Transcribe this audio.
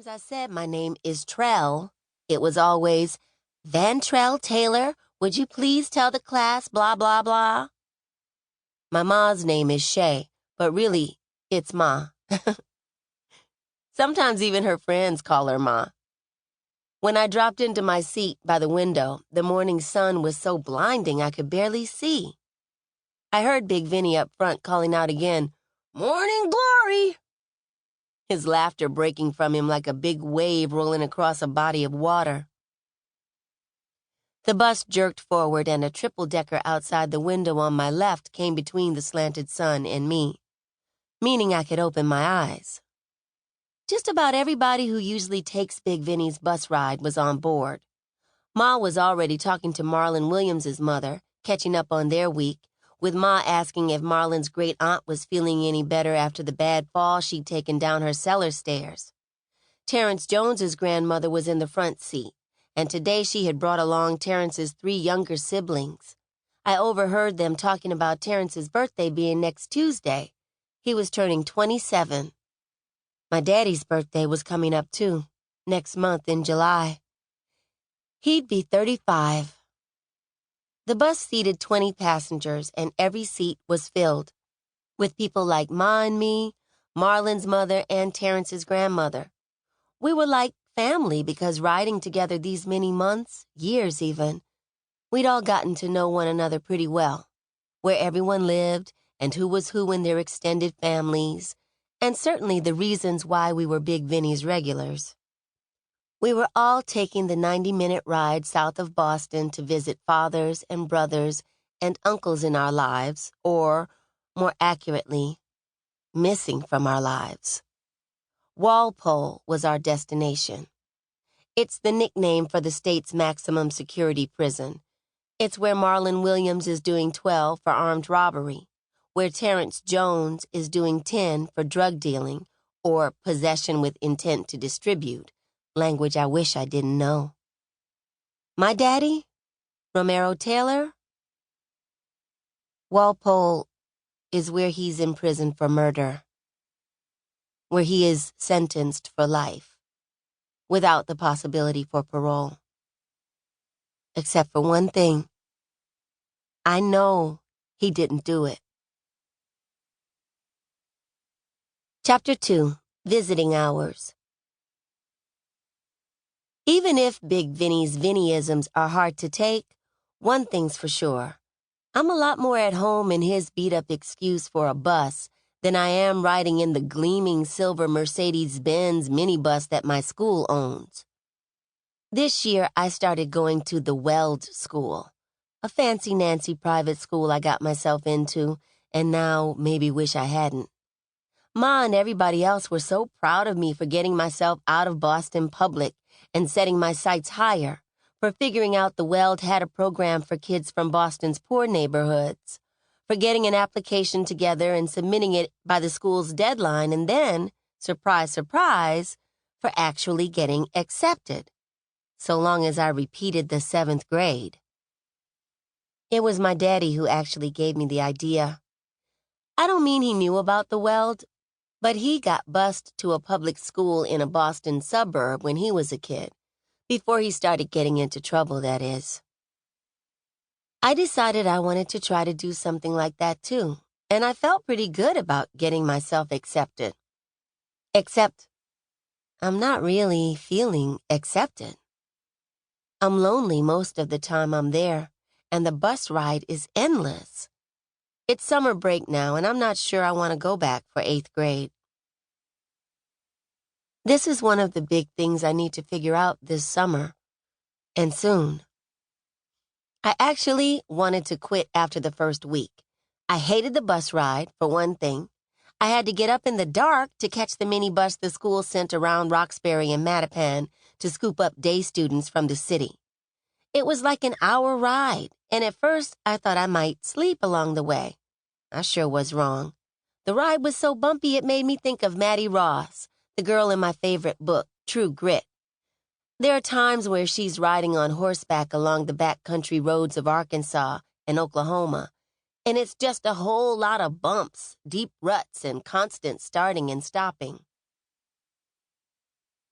times I said my name is Trell, it was always, Van Trell Taylor, would you please tell the class blah, blah, blah? My ma's name is Shay, but really, it's Ma. Sometimes even her friends call her Ma. When I dropped into my seat by the window, the morning sun was so blinding I could barely see. I heard Big Vinny up front calling out again, "Morning glory!" His laughter breaking from him like a big wave rolling across a body of water. The bus jerked forward and a triple-decker outside the window on my left came between the slanted sun and me, meaning I could open my eyes. Just about everybody who usually takes Big Vinny's bus ride was on board. Ma was already talking to Marlon Williams's mother, catching up on their week, with Ma asking if Marlon's great-aunt was feeling any better after the bad fall she'd taken down her cellar stairs. Terrence Jones's grandmother was in the front seat, and today she had brought along Terrence's 3 younger siblings. I overheard them talking about Terrence's birthday being next Tuesday. He was turning 27. My daddy's birthday was coming up, too, next month in July. He'd be 35. The bus seated 20 passengers, and every seat was filled, with people like Ma and me, Marlon's mother, and Terrence's grandmother. We were like family because riding together these many months, years even, we'd all gotten to know one another pretty well, where everyone lived and who was who in their extended families, and certainly the reasons why we were Big Vinny's regulars. We were all taking the 90-minute ride south of Boston to visit fathers and brothers and uncles in our lives, or, more accurately, missing from our lives. Walpole was our destination. It's the nickname for the state's maximum security prison. It's where Marlon Williams is doing 12 for armed robbery, where Terrence Jones is doing 10 for drug dealing or possession with intent to distribute, language I wish I didn't know. My daddy, Romero Taylor, Walpole is where he's in prison for murder, where he is sentenced for life, without the possibility for parole. Except for one thing. I know he didn't do it. Chapter 2, Visiting Hours. Even if Big Vinny's Vinnyisms are hard to take, one thing's for sure. I'm a lot more at home in his beat-up excuse for a bus than I am riding in the gleaming silver Mercedes-Benz minibus that my school owns. This year, I started going to the Weld School, a fancy-nancy private school I got myself into, and now maybe wish I hadn't. Ma and everybody else were so proud of me for getting myself out of Boston public and setting my sights higher, for figuring out the Weld had a program for kids from Boston's poor neighborhoods, for getting an application together and submitting it by the school's deadline, and then, surprise, surprise, for actually getting accepted, so long as I repeated the 7th grade. It was my daddy who actually gave me the idea. I don't mean he knew about the Weld, but he got bused to a public school in a Boston suburb when he was a kid, before he started getting into trouble, that is. I decided I wanted to try to do something like that too, and I felt pretty good about getting myself accepted. Except, I'm not really feeling accepted. I'm lonely most of the time I'm there, and the bus ride is endless. It's summer break now, and I'm not sure I want to go back for 8th grade. This is one of the big things I need to figure out this summer, and soon. I actually wanted to quit after the first week. I hated the bus ride, for one thing. I had to get up in the dark to catch the minibus the school sent around Roxbury and Mattapan to scoop up day students from the city. It was like an hour ride, and at first I thought I might sleep along the way. I sure was wrong. The ride was so bumpy it made me think of Maddie Ross, the girl in my favorite book, True Grit. There are times where she's riding on horseback along the backcountry roads of Arkansas and Oklahoma, and it's just a whole lot of bumps, deep ruts, and constant starting and stopping.